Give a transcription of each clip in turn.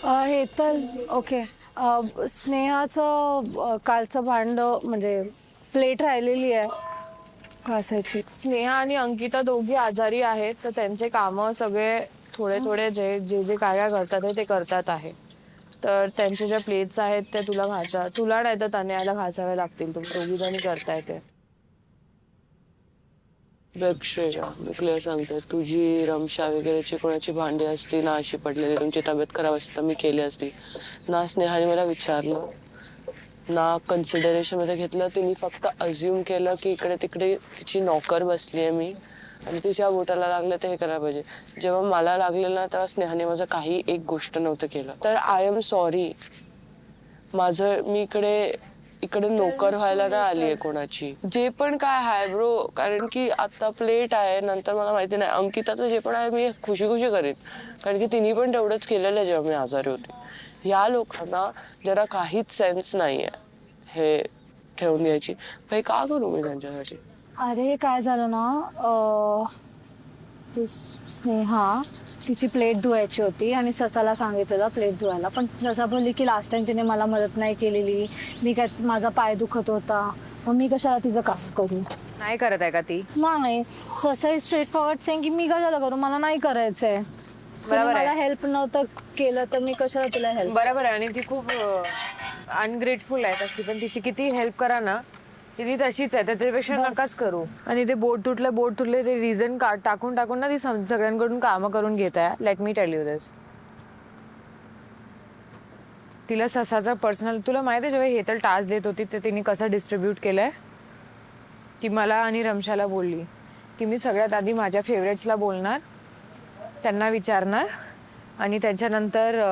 हे तर ओके. स्नेहाचं कालचं भांड म्हणजे प्लेट राहिलेली आहे घासायची. स्नेहा आणि अंकिता दोघी आजारी आहेत, तर त्यांचे कामं सगळे थोडे थोडे जे जे जे काय काय करतात ते करतात आहे. तर त्यांच्या ज्या प्लेट्स आहेत त्या तुला नाही तर तनयाला घासाव्या लागतील. तुम्ही दोघी जणी करताय ते. बघ श्रेया, मी क्लिअर सांगते, तुझी रमशा वगैरेची कोणाची भांडी असती ना अशी पडलेली, तुमची तब्येत खराब असती तर मी केली असती ना. स्नेहाने मला विचारलं ना, कन्सिडरेशन मध्ये घेतलं. तिने फक्त अज्युम केलं की इकडे तिकडे तिची नोकर बसली आहे मी आणि तिच्या बोटाला लागलं तर हे करायला पाहिजे. जेव्हा मला लागलेलं ना तेव्हा स्नेहाने माझं काही एक गोष्ट नव्हतं केलं. तर आय एम सॉरी. मी इकडे नोकर व्हायला नाही आली आहे कोणाची. जे पण काय आहे ब्रो, कारण की आता प्लेट आहे, नंतर मला माहिती नाही अंकिताचं जे पण आहे मी खुशी खुशी करेन, कारण की तिने पण तेवढंच केलेलं आहे जेव्हा मी आजारी होते. या लोकांना जरा काहीच सेन्स नाही आहे हे ठेवून घ्यायची. भाई का करू मी त्यांच्यासाठी. अरे काय झालं ना, ती स्नेहा तिची प्लेट धुवायची होती आणि ससाला सांगितलेलं प्लेट धुवायला, पण ससा बोलली की लास्ट टाइम तिने मला मदत नाही केलेली, मी काय माझा पाय दुखत होता, मग मी कशाला तिचं काम करू. नाही करत आहे का ती? नाही, ससा स्ट्रेट फॉरवर्ड सेंग की मी कशाला करू, मला नाही करायचंय. मला हेल्प नव्हतं केलं तर मी कशाला तिला हेल्प. बरोबर आहे. आणि ती खूप अनग्रेटफुल आहे तशी, पण तिची किती हेल्प करा ना ती तशीच आहे, तर त्यापेक्षा नकाच करू. आणि ते बोट तुटले ते रिझन टाकून टाकून ना ती सगळ्यांकडून कामं करून घेत आहे. लेट मी टेल यू दिस. तिला ससाचा पर्सनल, तुला माहिती आहे जेव्हा हे तर टास्क देत होती तर तिने कसा डिस्ट्रीब्यूट केलाय. ती मला आणि रमशाला बोलली की मी सगळ्यात आधी माझ्या फेवरेट्सला बोलणार, त्यांना विचारणार, आणि त्याच्यानंतर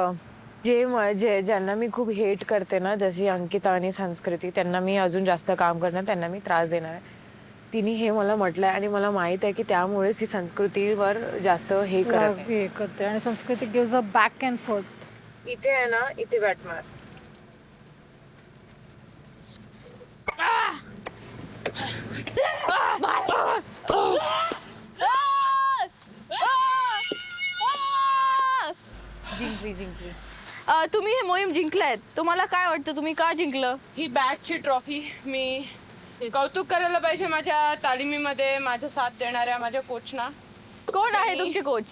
जे ज्यांना मी खूप हेट करते ना, जशी अंकिता आणि संस्कृती, त्यांना मी अजून जास्त काम करणार, त्यांना मी त्रास देणार आहे. तिने हे मला म्हटलंय आणि मला माहित आहे की त्यामुळेच ती संस्कृतीवर जास्त हे करते आणि संस्कृती gives a back and fourth. इथे आहे ना, इथे बॅटमार. जिंकली. तुम्ही हे मोहीम जिंकलायत, तुम्हाला काय वाटतं तुम्ही का जिंकलं? ही बॅटची ट्रॉफी मी कौतुक करायला पाहिजे माझ्या तालिमीमध्ये माझा साथ देणाऱ्या माझ्या कोचना. कोण आहे तुमचे coach?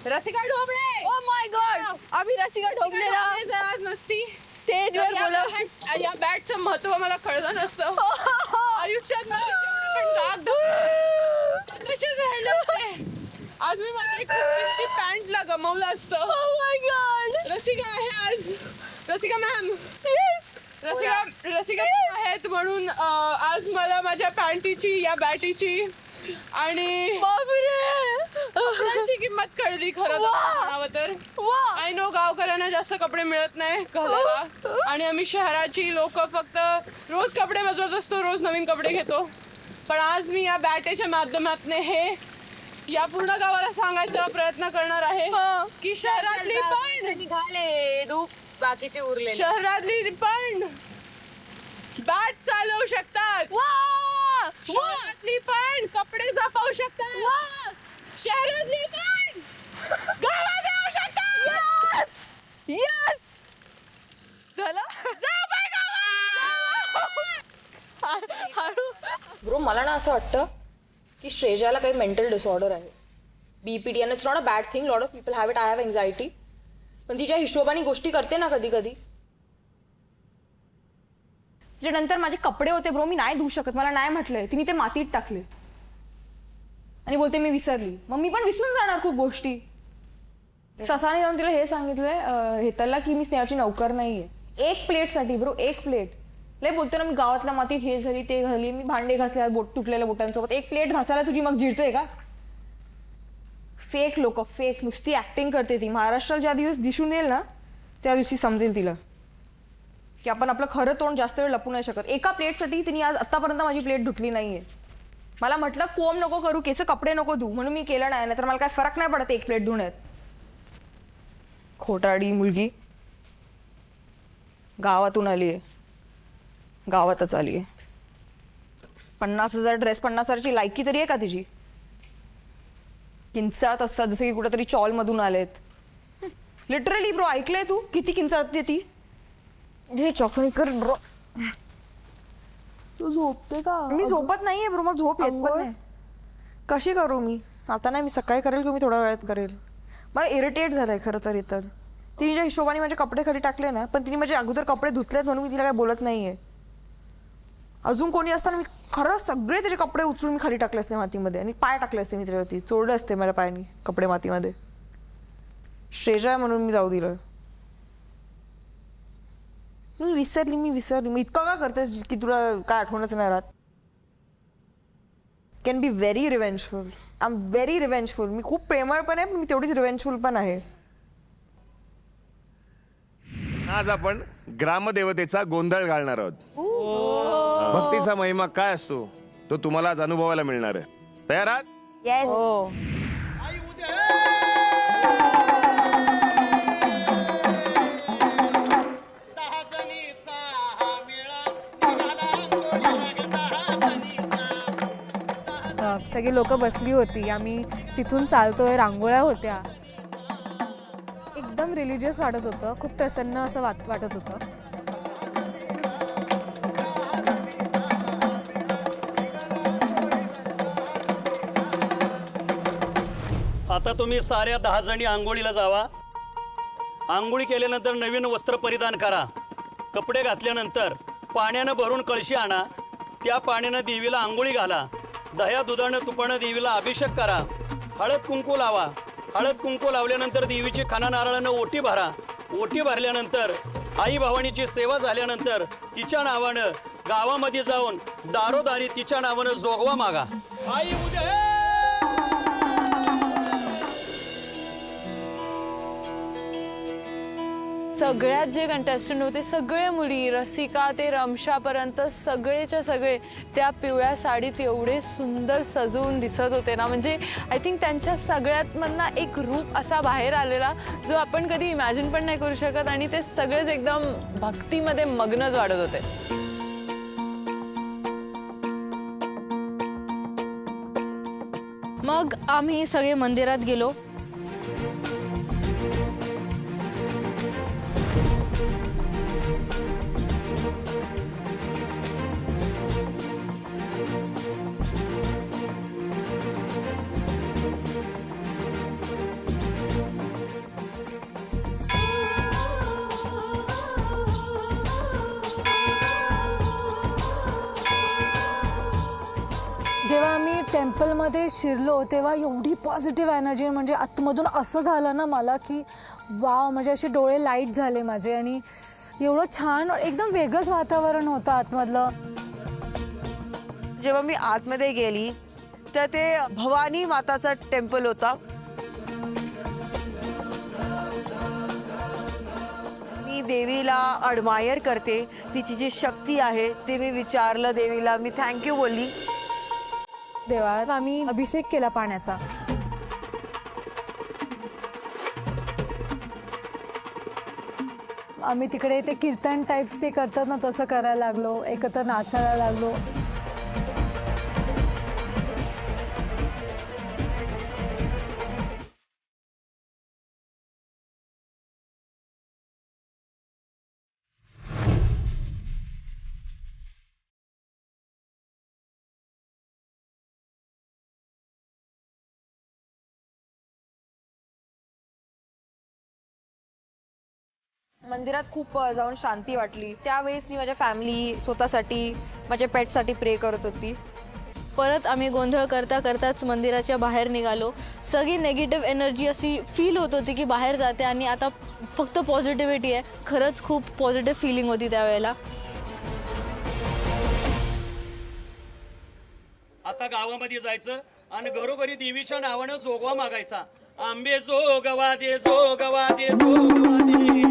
Rasika Dhoble. Oh my God, आम्ही रसिका ढोबळेला आज नसती स्टेजवर बोलव. या बॅटचं महत्व मला कळलं नसतं. आयुष्यात मला जेवढे पण दाग तसेच राहिले होते. आज मी माझ्या पॅन्टला गमावलं असतं. ओ माय गॉड, रसिका आहे आज. रसिका मॅम. येस. रसिका आहेत म्हणून आज मला माझ्या पॅन्टीची, या बॅटीची आणि कपड्यांची किंमत कळली खरं म्हणावं तर. आय नो गावकऱ्यांना जास्त कपडे मिळत नाही घालायला आणि आम्ही शहराची लोक फक्त रोज कपडे बदलत असतो, रोज नवीन कपडे घेतो. पण आज मी या बॅटेच्या माध्यमातून हे या पूर्ण गावाला सांगायचा प्रयत्न करणार आहे की शहरातली पण निघाले बाकीचे उरले, शहरातली पण बॅट चालवू शकतात. शहरातली पण कपडे जपवू शकतात. शहरातली पण गावात येऊ शकतात. यस झालं. ब्रो, मला ना असं वाटतं की श्रेजाला काही मेंटल डिसऑर्डर आहे, BPD, आणि it's not a bad thing. Lot of people have it. I have anxiety. पण तिच्या हिशोबाने गोष्टी करते ना कधी कधी. त्याच्यानंतर माझे कपडे होते ब्रो, मी नाही धुवू शकत, मला नाही म्हटलंय, तिने ते मातीत टाकले आणि बोलते मी विसरली. मग मी पण विसरून जाणार खूप गोष्टी. ससाने जाऊन तिला हे सांगितलंय हेतलला की मी स्नेहाची नौकर नाहीये. एक प्लेटसाठी ब्रो, एक प्लेट. लय बोलतो ना मी गावातल्या मातीत हे झाली ते घाली, मी भांडे घासले तुटलेल्या बोटांसोबत. एक प्लेट घासायला तुझी मग जिरते का? फेक लोक, फेक, नुसती ऍक्टिंग करते ती. महाराष्ट्राला ज्या दिवस दिसून येईल ना त्या दिवशी समजेल तिला की आपण आपलं खरं तोंड जास्त वेळ लपू नाही शकत. एका प्लेटसाठी तिने आज आतापर्यंत माझी प्लेट धुतली नाहीये. मला म्हटलं कोम नको करू, केस कपडे नको धुऊ, म्हणून मी केलं नाही, नाहीतर मला काय फरक नाही पडत एक प्लेट धुण्यात. खोटारडी मुलगी गावातून आली आहे, गावातच आली आहे. 50,000 ड्रेस, 50,000ची लायकी तरी आहे का तिची? किंचाळत असतात जसं की कुठेतरी चॉल मधून आलेत. लिटरली ब्रो, ऐकलंय तू किती किंचाळते ती? हे चॉकलेट कर ब्रो. तू झोपते का? मी झोपत नाहीये ब्रो, मला झोप येत पण नाही. कशी करू मी आता? नाही, मी सकाळी करेल किंवा मी थोड्या वेळात करेल. मला इरिटेट झालंय खरं तर इतर. तिने ज्या हिशोबाने माझे कपडे खाली टाकले ना, पण तिने माझे अगोदर कपडे धुतलेत म्हणून मी तिला काय बोलत नाहीये. अजून कोणी असताना मी खरं सगळे त्याचे कपडे उचलून मी खाली टाकले असते मातीमध्ये आणि पाय टाकले असते मी त्याच्यावरती, चोरले असते माझ्या पायाने कपडे मातीमध्ये. श्रेजा आहे म्हणून मी जाऊ दिलं. मी विसरली. मी इतकं का करतेस की तुला काय आठवणच नाही राहत? Can be very revengeful. I am very revengeful. मी खूप प्रेमळ पण आहे, पण मी तेवढीच रिव्हेंजफुल पण आहे. आज आपण ग्रामदेवतेचा गोंधळ घालणार आहोत. भक्तीचा महिमा काय असतो तो तुम्हाला आज अनुभवायला मिळणार आहे. तयार आहात? सगळी लोक बसली होती. आम्ही तिथून चालतोय, रांगोळ्या होत्या. एकदम रिलिजियस वाटत होतं, खूप प्रसन्न असं वाटत होतं. आता तुम्ही साऱ्या 10 जणी आंघोळीला जावा. आंघोळी केल्यानंतर नवीन वस्त्र परिधान करा. कपडे घातल्यानंतर पाण्यानं भरून कळशी आणा. त्या पाण्यानं देवीला आंघोळी घाला. दह्या दुधानं तुपानं देवीला अभिषेक करा. हळद कुंकू लावा. हळद कुंकू लावल्यानंतर देवीची खाना नारळानं ओटी भरा. ओटी भरल्यानंतर आई भवानीची सेवा झाल्यानंतर तिच्या नावानं गावामध्ये जाऊन दारोदारी तिच्या नावानं जोगवा मागा. आई उद्या सगळ्यात जे कंटेस्टंट होते, सगळे मुली, रसिका ते रमशापर्यंत सगळेच्या सगळे त्या पिवळ्या साडीत एवढे सुंदर सजवून दिसत होते ना. म्हणजे आय थिंक त्यांच्या सगळ्यात मधनं एक रूप असा बाहेर आलेला जो आपण कधी इमॅजिन पण नाही करू शकत. आणि ते सगळेच एकदम भक्तीमध्ये मग्नच वाढत होते. मग आम्ही सगळे मंदिरात गेलो. जेव्हा आम्ही टेम्पलमध्ये शिरलो तेव्हा एवढी पॉझिटिव्ह एनर्जी, म्हणजे आतमधून असं झालं ना मला की वाव, म्हणजे असे डोळे लाईट झाले माझे. आणि एवढं छान, एकदम वेगळंच वातावरण होतं आतमधलं. जेव्हा मी आतमध्ये गेली तर ते भवानी माताचा टेम्पल होता. मी देवीला अडमायर करते. तिची जी शक्ती आहे ते मी विचारलं देवीला. मी थँक्यू बोलली. देवात आम्ही अभिषेक केला पाण्याचा. आम्ही तिकडे ते कीर्तन टाईप्स ते करतात ना, तसं करायला लागलो. एकत्र नाचायला लागलो. मंदिरात खूप जाऊन शांती वाटली. त्यावेळेस मी माझ्या फॅमिली, स्वतःसाठी, माझ्या पेटसाठी प्रे करत होती. परत आम्ही गोंधळ करता करताच मंदिराच्या बाहेर निघालो. सगळी नेगेटिव्ह एनर्जी अशी फील होत होती की बाहेर जाते आणि आता फक्त पॉझिटिव्हिटी आहे. खरंच खूप पॉझिटिव्ह फिलिंग होती त्यावेळेला. आता गावामध्ये जायचं आणि घरोघरी देवीच्या नावानं जोगवा मागायचा. आंबे जोगवा दे, जोगवा दे, जोगवा दे.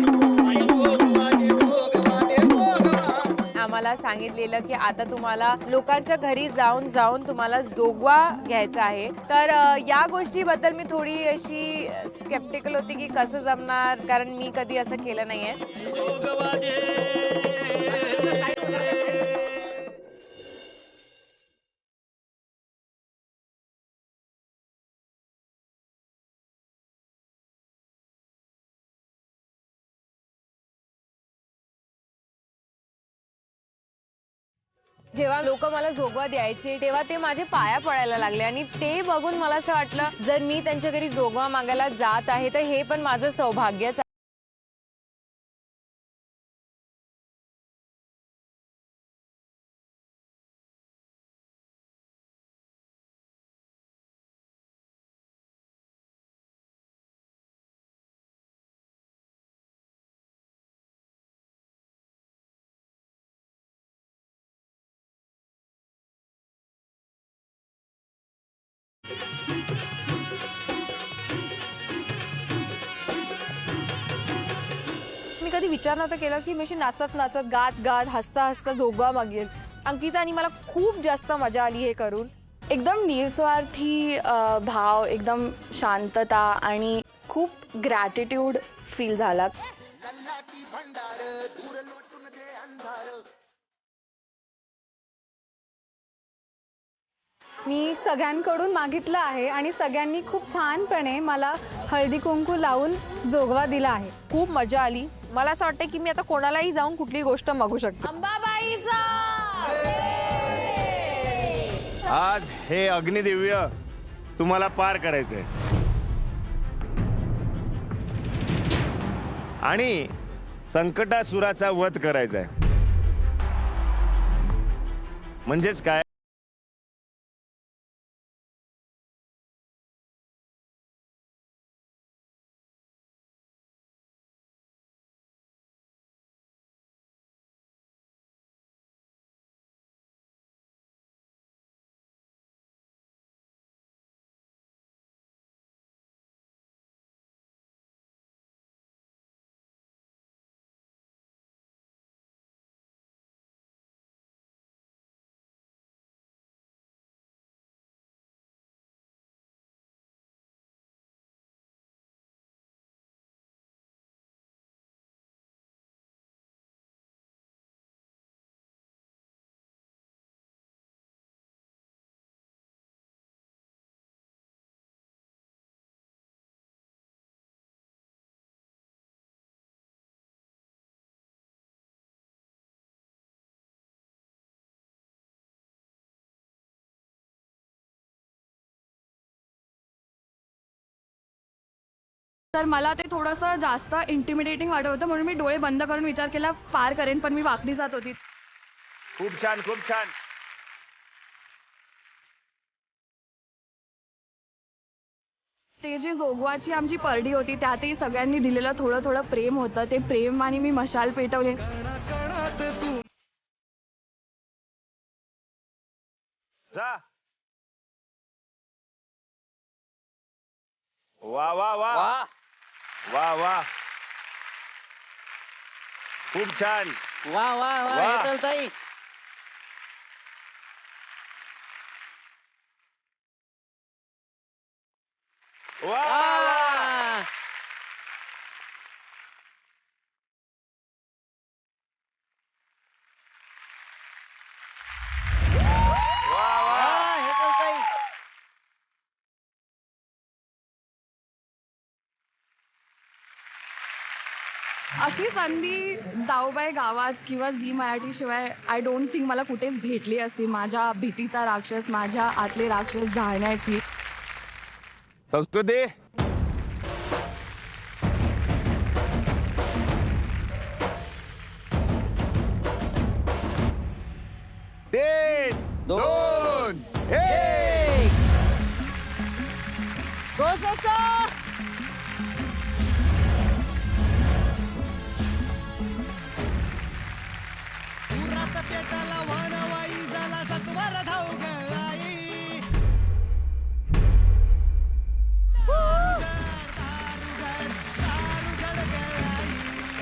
आई जोगवा दे, जोगवा दे, जोगवा. आम्हाला सांगितलेलं की आता तुम्हाला लोकांच्या घरी जाऊन जाऊन तुम्हाला जोगवा घ्यायचा आहे. तर या गोष्टीबद्दल मी थोडी अशी स्केप्टिकल होती की कसं जमणार, कारण मी कधी असं केलं नाहीये. जोगवा दे. जेव्हा लोक मला जोगवा द्यायचे तेव्हा ते माझे पाया पडायला लागले आणि ते बघून मला असं वाटलं जर मी त्यांच्या घरी जोगवा मागायला जात आहे तर हे पण माझं सौभाग्यच आहे. मी कधी विचार नव्हता केला की मी अशी नाचत नाचत गात गात हसता हसता जोगवा मागेल. अंकिता आणि मला खूप जास्त मजा आली हे करून. एकदम निस्वार्थी भाव, एकदम शांतता आणि खूप ग्रॅटिट्यूड फील झाला. मी सगळ्यांकडून मागितलं आहे आणि सगळ्यांनी खूप छानपणे मला हळदी कुंकू लावून जोगवा दिला आहे. खूप मजा आली. मला असं वाटतं की मी आता कोणालाही जाऊन कुठली गोष्ट मागू शकते. अंबाबाईचा आज हे अग्निदिव्य तुम्हाला पार करायचंय आणि संकटासुराचा वध करायचाय. म्हणजेच काय, तर मला ते थोडंसं जास्त इंटिमिडेटिंग वाटत होतं म्हणून मी डोळे बंद करून विचार केला पार करेन, पण मी वाकडी जात होती. खूप छान, खूप छान. ते जी जोगवाची आमची परडी होती त्यातही सगळ्यांनी दिलेलं थोडं थोडं प्रेम होतं. ते प्रेम आणि मी मशाल पेटवले. जा. वा वा वा वा वा, खूप छान. वा वा वा वा. हेतलताई. वा वा. वा वा. हेतलताई. अशी संधी जाऊबाई गावात किंवा झी मराठी शिवाय आय डोंट थिंक मला कुठेच भेटली असती. माझ्या भीतीचा राक्षस, माझ्या आतले राक्षस जाळण्याची. संस्कृती. तीन, दोन, एक.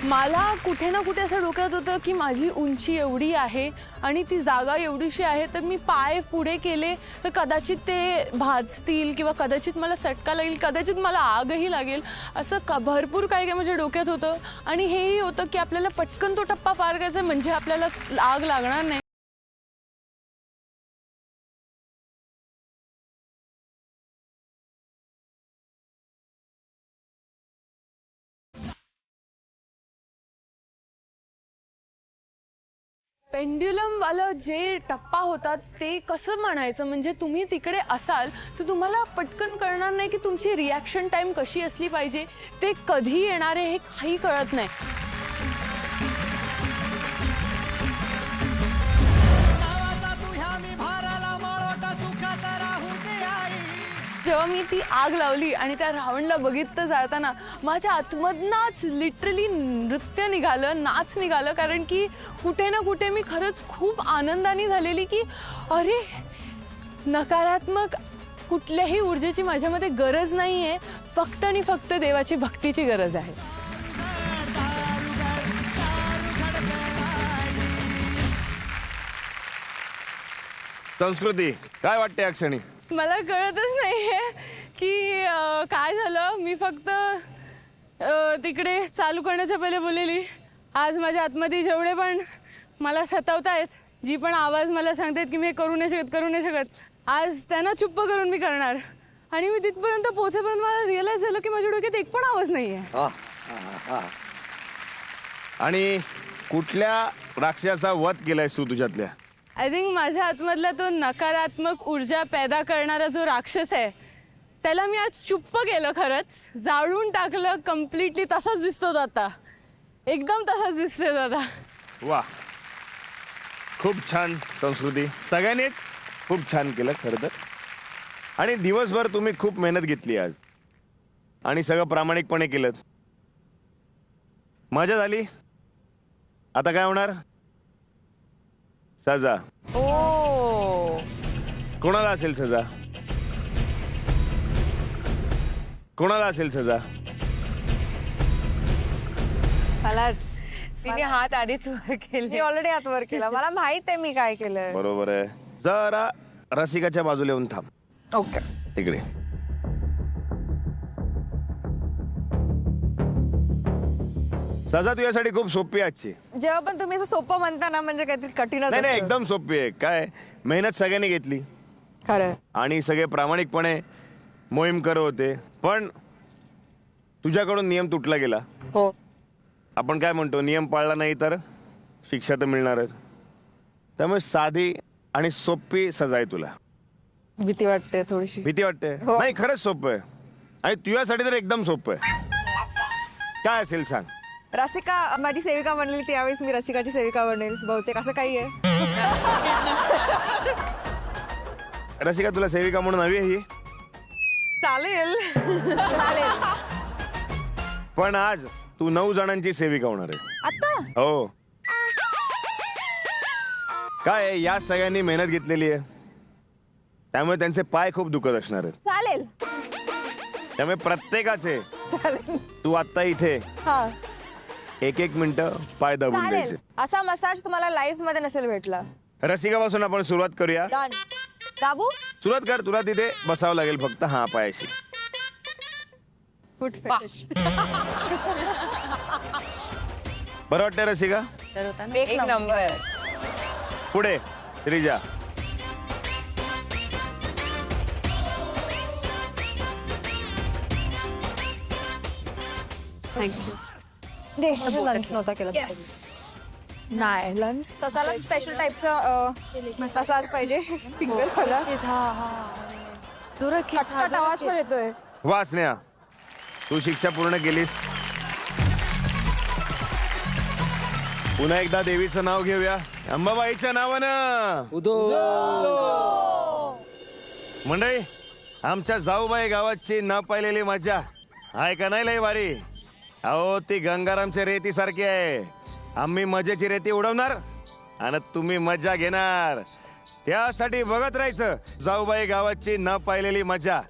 मला कुठे ना कुठे असं डोक्यात होतं की माझी उंची एवढी आहे आणि ती जागा एवढीशी आहे तर मी पाय पुढे केले तर कदाचित ते भाजतील किंवा कदाचित मला चटका लागेल, कदाचित मला आगही लागेल, असं भरपूर काही काही माझ्या डोक्यात होतं. आणि हेही होतं की आपल्याला पटकन तो टप्पा पार करायचा म्हणजे आपल्याला आग लागणार नाही. पेंड्युलम वाला जे टप्पा होता ते कसं म्हणायचं, म्हणजे तुम्ही तिकडे असाल तर तुम्हाला पटकन कळणार नाही की तुमची रिॲक्शन टाइम कशी असली पाहिजे, ते कधी येणार आहे हे काही कळत नाही. जेव्हा मी ती आग लावली आणि त्या रावणला बघितलं जाताना माझ्या आतमधनंच लिटरली नृत्य निघालं, नाच निघालं. कारण की कुठे ना कुठे मी खरंच खूप आनंदाने झालेली की अरे नकारात्मक कुठल्याही ऊर्जेची माझ्यामध्ये गरज नाही आहे, फक्त आणि फक्त देवाची भक्तीची गरज आहे. संस्कृती काय वाटते या क्षणी? मला कळतच नाहीये की काय झालं. मी फक्त तिकडे चालू करण्याच्या पहिले बोललेली आज माझ्या आतमध्ये जेवढे पण मला सतावतायत, जी पण आवाज मला सांगतायत की मी हे करू नाही शकत, आज त्यांना चुप्प करून मी करणार. आणि मी तिथपर्यंत पोहोचेपर्यंत मला रिअलाइज झालं की माझ्या डोक्यात एक पण आवाज नाहीये. आणि कुठल्या राक्षसाचा वध केलायस तू तुझ्यातल्या? आय थिंक माझ्या आतमधला तो नकारात्मक ऊर्जा पैदा करणारा जो राक्षस आहे त्याला मी आज चुप्प केलं, खरंच जाळून टाकलं कम्प्लिटली. तसाच दिसतो तो आता, एकदम तसाच दिसतोय आता. वा, खूप छान संस्कृती, सगळ्यांनीच खूप छान केलं खरं तर. आणि दिवसभर तुम्ही खूप मेहनत घेतली आज आणि सगळं प्रामाणिकपणे केलं. मजा झाली. आता काय होणार? सजा. ओ कोणाला असेल सजा? कोणाला असेल सजा? मलाच. तिने हात आधीच वर केले. मी ऑलरेडी हात वर केला, मला माहित आहे मी काय केलंय. बरोबर आहे. जरा रसिकाच्या बाजूला येऊन थांब. ओके. तिकडे सजा तुझ्यासाठी खूप सोपी आहे आजची. जेव्हा पण तुम्ही असं सोपं म्हणता ना म्हणजे काहीतरी कठीणच नाही असतं. एकदम सोपी आहे. काय मेहनत सगळ्यांनी घेतली खरं. आणि सगळे प्रामाणिकपणे मोहीम करत होते, पण तुझ्याकडून नियम तुटला गेला. हो. आपण काय म्हणतो, नियम पाळला नाही तर शिक्षा तर मिळणारच. त्यामुळे साधी आणि सोपी सजा आहे तुला. भीती वाटते थोडीशी. भीती वाटते? हो. नाही, खरंच सोपं आहे आणि तुझ्यासाठी तर एकदम सोपं आहे. काय असेल सांग. रसिका माझी सेविका बनलेली त्यावेळेस मी रसिकाची सेविका बनेल बहुतेक, असं काही आहे. रसिका तुला सेविका म्हणून हवी आहे ही? चालेल. चालेल. पण आज तू 9 जणांची सेविका होणार आहे. आता हो. काय आहे, या सगळ्यांनी मेहनत घेतलेली आहे, त्यामुळे त्यांचे पाय खूप दुखत असणार आहेत. चालेल. त्यामुळे प्रत्येकाचे चालेल. तू आता इथे हा 1-1 मिनिटं पाय दाबून चालेल. द्यायचे. असा मसाज तुम्हाला लाईफ मध्ये नसेल भेटला. रसिकापासून आपण सुरुवात करूया. डन. दाबू. सुरुवात कर. तुला तिथे बसावं लागेल फक्त हा पायाशी. फूट फेटिश. बरं वाटतंय रसिका? एक नंबर. पुढे श्रीजा. दे लंच नव्हता केला. नाही लंच तसाला स्पेशल टाईपचा मसाज पाहिजे. फिंगर मला कटकट आवाज पण येतोय. वा स्नेहा, तू शिक्षा पूर्ण केलीस. पुन्हा एकदा देवीचं नाव घेऊया. अंबाबाईच्या नावानं. मंडळी, आमच्या जाऊबाई गावाची न पाहिलेली मजा आहे का नाही लय भारी? अहो ती गंगारामच्या रेती सारखी आहे. आम्ही मजेची रेती उडवणार आणि तुम्ही मजा घेणार. त्यासाठी बघत राहायचं जाऊबाई गावाची न पाहिलेली मजा.